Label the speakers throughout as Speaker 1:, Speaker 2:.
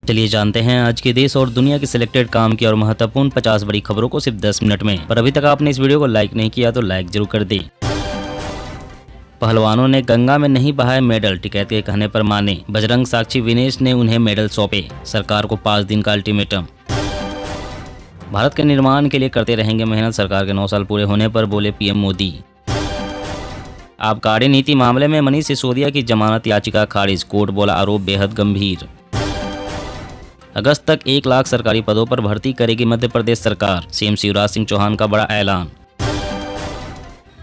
Speaker 1: चलिए जानते हैं आज के देश और दुनिया की सिलेक्टेड काम की और महत्वपूर्ण 50 बड़ी खबरों को सिर्फ 10 मिनट में। पर अभी तक आपने इस वीडियो को लाइक नहीं किया तो लाइक जरूर कर दें। पहलवानों ने गंगा में नहीं बहाए मेडल, टिकैत के कहने पर माने। बजरंग साक्षी विनेश ने उन्हें मेडल सौंपे, सरकार को 5 दिन का अल्टीमेटम। भारत के निर्माण के लिए करते रहेंगे मेहनत, सरकार के 9 साल पूरे होने पर बोले पीएम मोदी। आबकारी नीति मामले में मनीष सिसोदिया की जमानत याचिका खारिज, कोर्ट बोला आरोप बेहद गंभीर। अगस्त तक 1 लाख सरकारी पदों पर भर्ती करेगी मध्य प्रदेश सरकार, सीएम शिवराज सिंह चौहान का बड़ा ऐलान।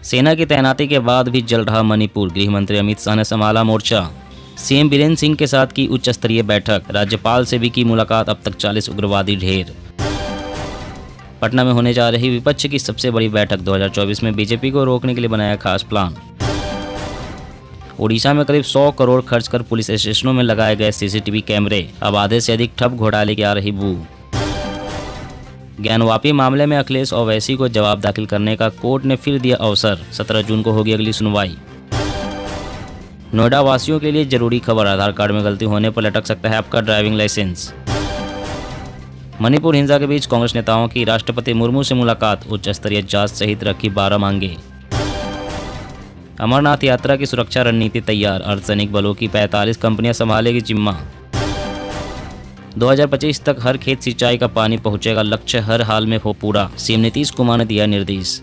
Speaker 1: सेना की तैनाती के बाद भी जल रहा मणिपुर, गृह मंत्री अमित शाह ने संभाला मोर्चा। सीएम बीरेंद्र सिंह के साथ की उच्च स्तरीय बैठक, राज्यपाल से भी की मुलाकात, अब तक 40 उग्रवादी ढेर। पटना में होने जा रही विपक्ष की सबसे बड़ी बैठक, 2024 में बीजेपी को रोकने के लिए बनाया खास प्लान। ओडिशा में करीब 100 करोड़ खर्च कर पुलिस स्टेशनों में लगाए गए सीसीटीवी कैमरे, अब आधे से अधिक ठप घोटाले की आ रही बू। ज्ञानवापी मामले में अखिलेश ओवैसी को जवाब दाखिल करने का कोर्ट ने फिर दिया अवसर, 17 जून को होगी अगली सुनवाई। नोएडा वासियों के लिए जरूरी खबर, आधार कार्ड में गलती होने पर लटक सकता है आपका ड्राइविंग लाइसेंस। मणिपुर हिंसा के बीच कांग्रेस नेताओं की राष्ट्रपति मुर्मू से मुलाकात, उच्च स्तरीय जांच सहित रखी 12 मांगे। अमरनाथ यात्रा की सुरक्षा रणनीति तैयार, अर्धसैनिक बलों की 45 कंपनियां संभालेगी जिम्मा। 2025 तक हर खेत सिंचाई का पानी पहुंचेगा, लक्ष्य हर हाल में हो पूरा, सीएम नीतीश कुमार ने दिया निर्देश।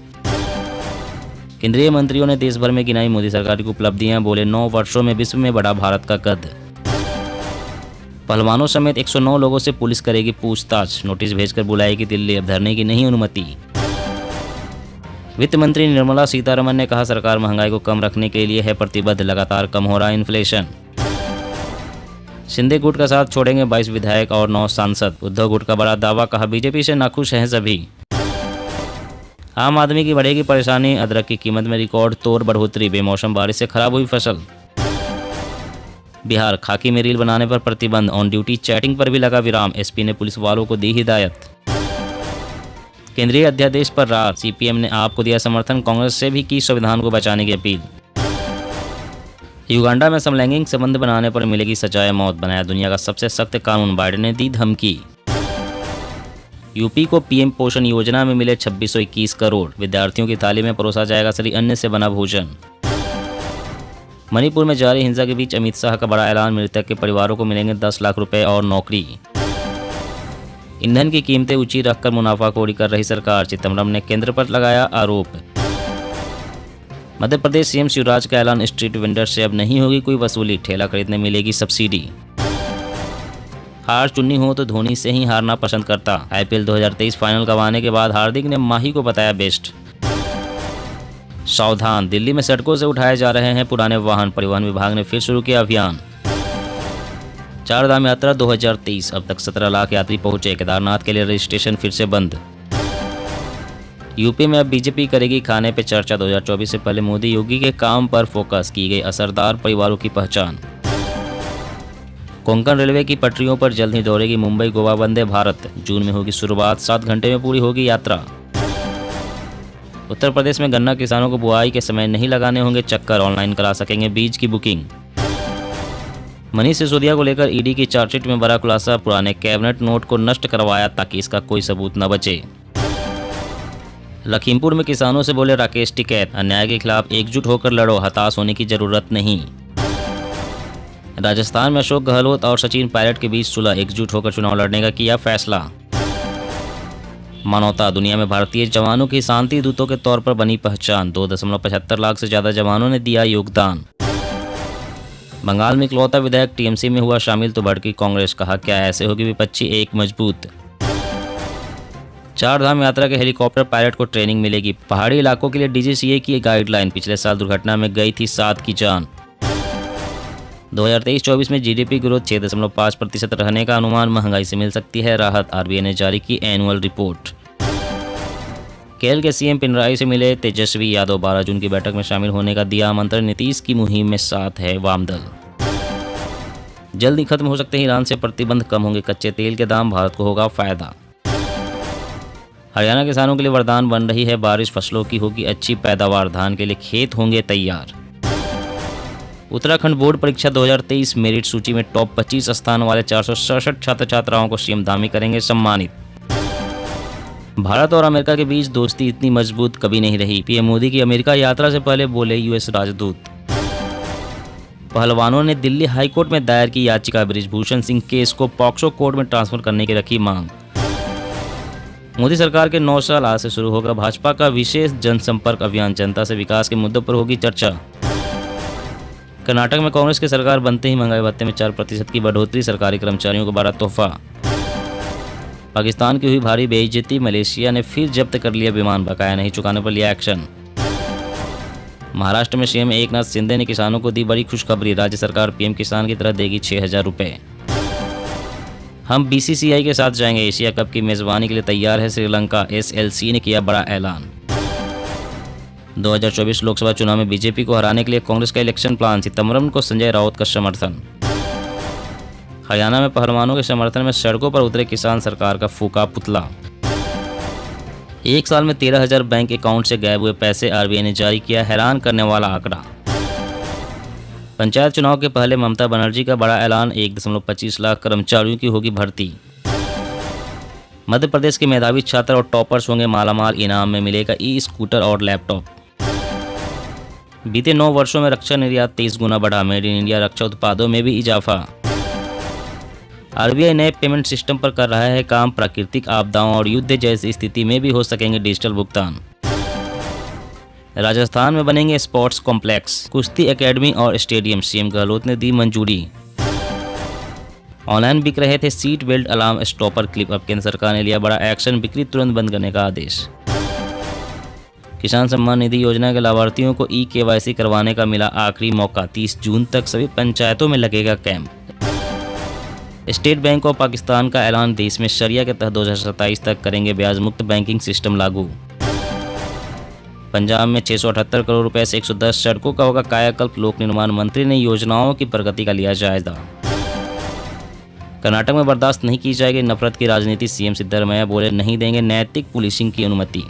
Speaker 1: केंद्रीय मंत्रियों ने देश भर में गिनाई मोदी सरकार की उपलब्धियां, बोले 9 वर्षों में विश्व में बढ़ा भारत का कद। पहलवानों समेत 109 लोगों से पुलिस करेगी पूछताछ, नोटिस भेजकर बुलाएगी दिल्ली, अब धरने की नहीं अनुमति। वित्त मंत्री निर्मला सीतारमण ने कहा सरकार महंगाई को कम रखने के लिए है प्रतिबद्ध, लगातार कम हो रहा इन्फ्लेशन। शिंदे गुट का साथ छोड़ेंगे 22 विधायक और 9 सांसद, उद्धव गुट का बड़ा दावा, कहा बीजेपी से नाखुश हैं सभी। आम आदमी की बढ़ेगी परेशानी, अदरक की कीमत में रिकॉर्ड तोड़ बढ़ोतरी, बेमौसम बारिश से खराब हुई फसल। बिहार खाकी में रील बनाने पर प्रतिबंध, ऑन ड्यूटी चैटिंग पर भी लगा विराम, एसपी ने पुलिस वालों को दी हिदायत। केंद्रीय अध्यादेश पर रार, सीपीएम ने आप को दिया समर्थन, कांग्रेस से भी की संविधान को बचाने की अपील। युगांडा में समलैंगिक संबंध बनाने पर मिलेगी सजाए मौत, बनाया दुनिया का सबसे सख्त कानून, बाइडेन ने दी धमकी। यूपी को पीएम पोषण योजना में मिले 2621 करोड़, विद्यार्थियों की थाली में परोसा जाएगा सही अन्न से बना भोजन। मणिपुर में जारी हिंसा के बीच अमित शाह का बड़ा ऐलान, मृतक के परिवारों को मिलेंगे 10 लाख रुपए और नौकरी। ईंधन की कीमतें ऊंची रखकर मुनाफाखोरी कर रही सरकार, चिदम्बरम ने केंद्र पर लगाया आरोप। मध्य प्रदेश सीएम शिवराज का ऐलान, स्ट्रीट वेंडर से अब नहीं होगी कोई वसूली, ठेला खरीदने मिलेगी सब्सिडी। हार चुननी हो तो धोनी से ही हारना पसंद करता, आईपीएल 2023 फाइनल गंवाने के बाद हार्दिक ने माही को बताया बेस्ट। सावधान, दिल्ली में सड़कों से उठाए जा रहे हैं पुराने वाहन, परिवहन विभाग ने फिर शुरू किया अभियान। चारधाम यात्रा 2023, अब तक 17 लाख यात्री पहुंचे, केदारनाथ के लिए रजिस्ट्रेशन फिर से बंद। यूपी में अब बीजेपी करेगी खाने पे चर्चा, 2024 से पहले मोदी योगी के काम पर फोकस, की गई असरदार परिवारों की पहचान। कोंकण रेलवे की पटरियों पर जल्द ही दौड़ेगी मुंबई गोवा वंदे भारत, जून में होगी शुरुआत, 7 घंटे में पूरी होगी यात्रा। उत्तर प्रदेश में गन्ना किसानों को बुआई के समय नहीं लगाने होंगे चक्कर, ऑनलाइन करा सकेंगे बीज की बुकिंग। मनीष सिसोदिया को लेकर ईडी की चार्जशीट में बड़ा खुलासा, पुराने कैबिनेट नोट को नष्ट करवाया ताकि इसका कोई सबूत न बचे। लखीमपुर में किसानों से बोले राकेश टिकैत, अन्याय के खिलाफ एकजुट होकर लड़ो, हताश होने की जरूरत नहीं। राजस्थान में अशोक गहलोत और सचिन पायलट के बीच सुलह, एकजुट होकर चुनाव लड़ने का किया फैसला। मानवता, दुनिया में भारतीय जवानों की शांति दूतों के तौर पर बनी पहचान, 2.75 लाख से ज्यादा जवानों ने दिया योगदान। बंगाल में इकलौता विधायक टीएमसी में हुआ शामिल तो भड़की कांग्रेस, कहा क्या ऐसे होगी विपक्षी एक मजबूत। चारधाम यात्रा के हेलीकॉप्टर पायलट को ट्रेनिंग मिलेगी, पहाड़ी इलाकों के लिए डीजीसीए की गाइडलाइन, पिछले साल दुर्घटना में गई थी 7 की जान। 2023-24 में जीडीपी ग्रोथ 6.5% रहने का अनुमान, महंगाई से मिल सकती है राहत, आरबीआई ने जारी की एनुअल रिपोर्ट। केरल के सीएम पिनराई से मिले तेजस्वी यादव, 12 जून की बैठक में शामिल होने का दिया आमंत्रण, नीतीश की मुहिम में साथ है वामदल। जल्द ही खत्म हो सकते हैं ईरान से प्रतिबंध, कम होंगे कच्चे तेल के दाम, भारत को होगा फायदा। हरियाणा किसानों के लिए वरदान बन रही है बारिश, फसलों की होगी अच्छी पैदावार, धान के लिए खेत होंगे तैयार। उत्तराखंड बोर्ड परीक्षा 2023 मेरिट सूची में टॉप 25 स्थान वाले 467 छात्र छात्राओं को सीएम धामी करेंगे सम्मानित। भारत और अमेरिका के बीच दोस्ती इतनी मजबूत कभी नहीं रही, पीएम मोदी की अमेरिका यात्रा से पहले बोले यूएस राजदूत। पहलवानों ने दिल्ली हाईकोर्ट में दायर की याचिका, बृजभूषण सिंह केस को पॉक्सो कोर्ट में ट्रांसफर करने की रखी मांग। मोदी सरकार के 9 साल आज से शुरू होगा भाजपा का विशेष जनसंपर्क अभियान, जनता से विकास के मुद्दों पर होगी चर्चा। कर्नाटक में कांग्रेस की सरकार बनते ही महंगाई भत्ते में 4% की बढ़ोतरी, सरकारी कर्मचारियों को बड़ा तोहफा। पाकिस्तान की हुई भारी बेइज्जती, मलेशिया ने फिर जब्त कर लिया विमान, बकाया नहीं चुकाने पर लिया एक्शन। महाराष्ट्र में सीएम एकनाथ शिंदे ने किसानों को दी बड़ी खुशखबरी, राज्य सरकार पीएम किसान की तरह देगी 6,000 रुपए। हम बीसीसीआई के साथ जाएंगे, एशिया कप की मेजबानी के लिए तैयार है श्रीलंका, एसएलसी ने किया बड़ा ऐलान। 2024 लोकसभा चुनाव में बीजेपी को हराने के लिए कांग्रेस का इलेक्शन प्लान, सितंबर को संजय राउत का समर्थन। हरियाणा में पहलवानों के समर्थन में सड़कों पर उतरे किसान, सरकार का फूका पुतला। एक साल में 13,000 बैंक अकाउंट से गायब हुए पैसे, आरबीआई ने जारी किया हैरान करने वाला आंकड़ा। पंचायत चुनाव के पहले ममता बनर्जी का बड़ा ऐलान, 1.25 लाख कर्मचारियों की होगी भर्ती। मध्य प्रदेश के मेधावी छात्र और टॉपर्स होंगे मालामाल, इनाम में मिलेगा ई स्कूटर और लैपटॉप। बीते 9 वर्षों में रक्षा निर्यात 23 गुना बढ़ा, मेड इन इंडिया रक्षा उत्पादों में भी इजाफा। आरबीआई नए पेमेंट सिस्टम पर कर रहा है काम, प्राकृतिक आपदाओं और युद्ध जैसी स्थिति में भी हो सकेंगे डिजिटल भुगतान। राजस्थान में बनेंगे स्पोर्ट्स कॉम्प्लेक्स, कुश्ती एकेडमी और स्टेडियम, सीएम गहलोत ने दी मंजूरी। ऑनलाइन बिक रहे थे seat belt alarm stopper clip, अब केंद्र सरकार ने लिया बड़ा एक्शन, बिक्री तुरंत बंद करने का आदेश। किसान सम्मान निधि योजना के लाभार्थियों को ई-केवाईसी करवाने का मिला आखिरी मौका, 30 जून तक सभी पंचायतों में लगेगा camp. State bank of Pakistan का ऐलान, देश में शरिया के तहत 2027 तक करेंगे ब्याज मुक्त बैंकिंग सिस्टम लागू। पंजाब में 678 करोड़ रुपए से 110 सड़कों का होगा कायाकल्प, लोक निर्माण मंत्री ने योजनाओं की प्रगति का लिया जायजा। कर्नाटक में बर्दाश्त नहीं की जाएगी नफरत की राजनीति, सीएम सिद्धरामैया बोले नहीं देंगे नैतिक पुलिसिंग की अनुमति।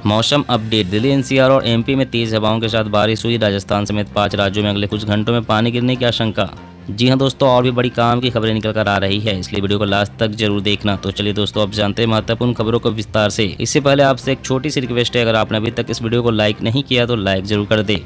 Speaker 1: मौसम अपडेट, दिल्ली एनसीआर और एमपी में तेज हवाओं के साथ बारिश हुई, राजस्थान समेत 5 राज्यों में अगले कुछ घंटों में पानी गिरने की आशंका। जी हाँ दोस्तों, और भी बड़ी काम की खबरें निकल कर आ रही है, इसलिए वीडियो को लास्ट तक जरूर देखना। तो चलिए दोस्तों, अब जानते हैं महत्वपूर्ण खबरों को विस्तार से। इससे पहले आपसे एक छोटी सी रिक्वेस्ट है, अगर आपने अभी तक इस वीडियो को लाइक नहीं किया तो लाइक जरूर कर दे।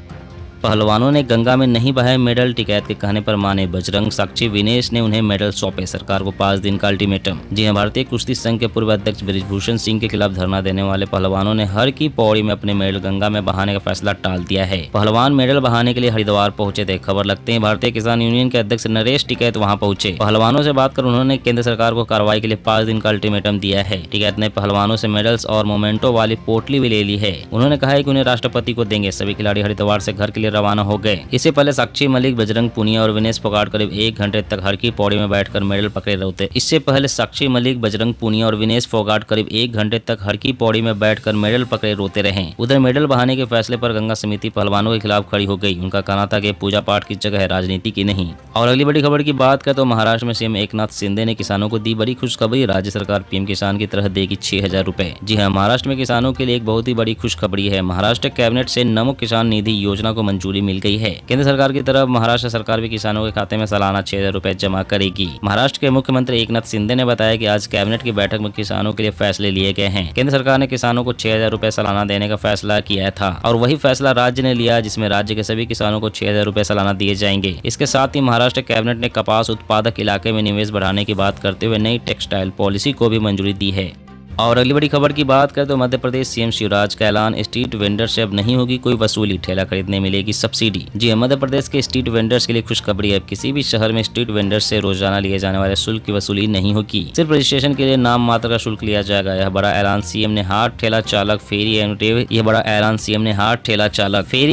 Speaker 1: पहलवानों ने गंगा में नहीं बहाए मेडल, टिकैत के कहने पर माने बजरंग, साक्षी विनेश ने उन्हें मेडल सौंपे, सरकार को 5 दिन का अल्टीमेटम। जी हां, भारतीय कुश्ती संघ के पूर्व अध्यक्ष बृजभूषण सिंह के खिलाफ धरना देने वाले पहलवानों ने हर की पौड़ी में अपने मेडल गंगा में बहाने का फैसला टाल दिया है। पहलवान मेडल बहाने के लिए हरिद्वार पहुंचे थे, खबर लगते हैं भारतीय किसान यूनियन के अध्यक्ष नरेश टिकैत वहां पहुंचे। पहलवानों से बात कर उन्होंने केंद्र सरकार को कार्रवाई के लिए 5 दिन का अल्टीमेटम दिया है। टिकैत ने पहलवानों से मेडल्स और मोमेंटो वाली पोटली भी ले ली है। उन्होंने कहा है कि उन्हें राष्ट्रपति को देंगे। सभी खिलाड़ी हरिद्वार से घर के लिए रवाना हो गए। इससे पहले साक्षी मलिक, बजरंग पुनिया और विनेश फोगाट करीब 1 घंटे तक हर की पौड़ी में बैठकर मेडल पकड़े रहते। इससे पहले साक्षी मलिक, बजरंग पुनिया और विनेश फोगाट करीब 1 घंटे तक हर की पौड़ी में बैठकर मेडल पकड़े रोते रहे। उधर मेडल बहाने के फैसले पर गंगा समिति पहलवानों के खिलाफ खड़ी हो गई। उनका कहना था कि पूजा पाठ की जगह है, राजनीति की नहीं। और अगली बड़ी खबर की बात करें तो महाराष्ट्र में सीएम एकनाथ शिंदे ने किसानों को दी बड़ी खुशखबरी, राज्य सरकार पीएम किसान की तरह देगी 6,000 रुपए। जी हाँ, महाराष्ट्र में किसानों के लिए एक बहुत ही बड़ी खुशखबरी है। महाराष्ट्र कैबिनेट से नमो किसान निधि योजना को मंजूरी मिल गई है। केंद्र सरकार की तरफ महाराष्ट्र सरकार भी किसानों के खाते में सालाना 6,000 रुपए जमा करेगी। महाराष्ट्र के मुख्यमंत्री एकनाथ शिंदे ने बताया कि आज कैबिनेट की बैठक में किसानों के लिए फैसले लिए गए हैं। केंद्र सरकार ने किसानों को 6,000 रुपए सालाना देने का फैसला किया था और वही फैसला राज्य ने लिया, जिसमें राज्य के सभी किसानों को 6,000 रुपए सालाना दिए जाएंगे। इसके साथ ही महाराष्ट्र कैबिनेट ने कपास उत्पादक इलाके में निवेश बढ़ाने की बात करते हुए नई टेक्सटाइल पॉलिसी को भी मंजूरी दी है। और अगली बड़ी खबर की बात करें तो मध्य प्रदेश सीएम शिवराज का ऐलान, स्ट्रीट वेंडर से अब नहीं होगी कोई वसूली, ठेला खरीदने मिलेगी सब्सिडी। जी हां, मध्य प्रदेश के स्ट्रीट वेंडर्स के लिए खुशखबरी है। किसी भी शहर में स्ट्रीट वेंडर्स से रोजाना लिए जाने वाले शुल्क की वसूली नहीं होगी, सिर्फ रजिस्ट्रेशन के लिए नाम मात्र का शुल्क लिया जाएगा। यह बड़ा ऐलान सीएम ने हाट ठेला चालक फेरी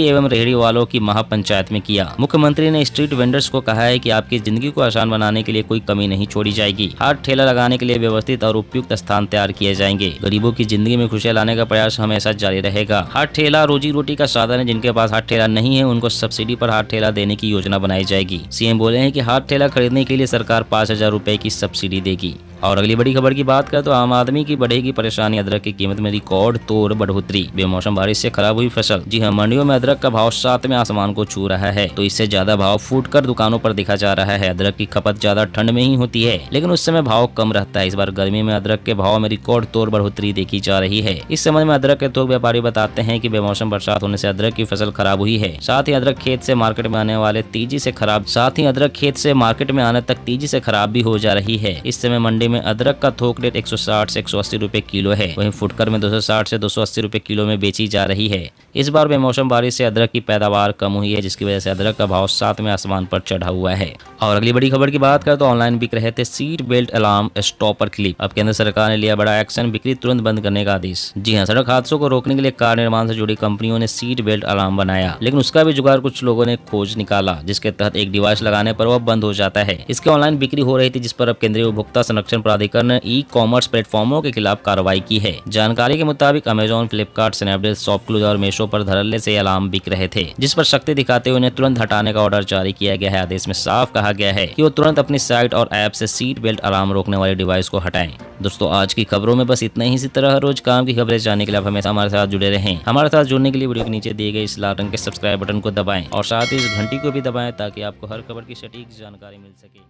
Speaker 1: एवं रेहड़ी वालों की महापंचायत में किया। मुख्यमंत्री ने स्ट्रीट वेंडर्स को कहा है कि आपकी जिंदगी को आसान बनाने के लिए कोई कमी नहीं छोड़ी जाएगी। हाट ठेला लगाने के लिए व्यवस्थित और उपयुक्त स्थान तैयार किए जाएंगे। गरीबों की जिंदगी में खुशियां लाने का प्रयास हमेशा जारी रहेगा। हाथ ठेला रोजी रोटी का साधन है, जिनके पास हाथ ठेला नहीं है उनको सब्सिडी पर हाथ ठेला देने की योजना बनाई जाएगी। सीएम बोले हैं कि हाथ ठेला खरीदने के लिए सरकार 5,000 रुपए की सब्सिडी देगी। और अगली बड़ी खबर की बात करें तो आम आदमी की बढ़ेगी परेशानी, अदरक की कीमत में रिकॉर्ड तोड़ बढ़ोतरी, बेमौसम बारिश से खराब हुई फसल। जी हाँ, मंडियों में अदरक का भाव सातवें आसमान को छू रहा है, तो इससे ज्यादा भाव फूटकर दुकानों पर दिखा जा रहा है। अदरक की खपत ज्यादा ठंड में ही होती है, लेकिन उस समय भाव कम रहता है। इस बार गर्मी में अदरक के भाव में रिकॉर्ड तोड़ बढ़ोतरी देखी जा रही है। इस समय में अदरक के थोक व्यापारी बताते हैं कि बेमौसम बरसात होने से अदरक की फसल खराब हुई है। साथ ही अदरक खेत से मार्केट में आने वाले तेजी से खराब अदरक खेत से मार्केट में आने तक तेजी से खराब भी हो जा रही है। इस समय मंडी में अदरक का थोक रेट 160 से 180 रुपए किलो है, वहीं फुटकर में 260 से 280 रुपए किलो में बेची जा रही है। इस बार बेमौसम बारिश से अदरक की पैदावार कम हुई है, जिसकी वजह से अदरक का भाव सातवें आसमान पर चढ़ा हुआ है। और अगली बड़ी खबर की बात करें तो ऑनलाइन बिक रहे थे seat belt alarm stopper clip. अब केंद्र सरकार ने लिया बड़ा एक्शन, बिक्री तुरंत बंद करने का आदेश। जी हाँ, सड़क हादसों को रोकने के लिए कार निर्माण से जुड़ी कंपनियों ने सीट बेल्ट अलार्म बनाया, लेकिन उसका भी जुगाड़ कुछ लोगों ने खोज निकाला, जिसके तहत एक डिवाइस लगाने पर वह बंद हो जाता है। इसके ऑनलाइन बिक्री हो रही थी, जिस पर अब केंद्रीय उपभोक्ता संरक्षण प्राधिकरण ने ई कॉमर्स प्लेटफॉर्मों के खिलाफ कार्रवाई की है। जानकारी के मुताबिक अमेजॉन, फ्लिपकार्ट, स्नैपडील, शॉपक्लूज और मीशो पर धड़ल्ले से अलार्म बिक रहे थे, जिस पर शक्ति दिखाते हुए उन्हें तुरंत हटाने का ऑर्डर जारी किया गया है। आदेश में साफ कहा गया है कि वो तुरंत अपनी साइट और ऐप से सीट बेल्ट अलार्म रोकने वाले डिवाइस को हटाएं। दोस्तों, आज की खबरों में बस इतना ही। इसी तरह हर रोज काम की खबरें जानने के लिए आप हमेशा हमारे साथ जुड़े रहें। हमारे साथ जुड़ने के लिए वीडियो के नीचे दिए गए इस लाल रंग के सब्सक्राइब बटन को दबाएं और साथ ही इस घंटी को भी दबाएं, ताकि आपको हर खबर की सटीक जानकारी मिल सके।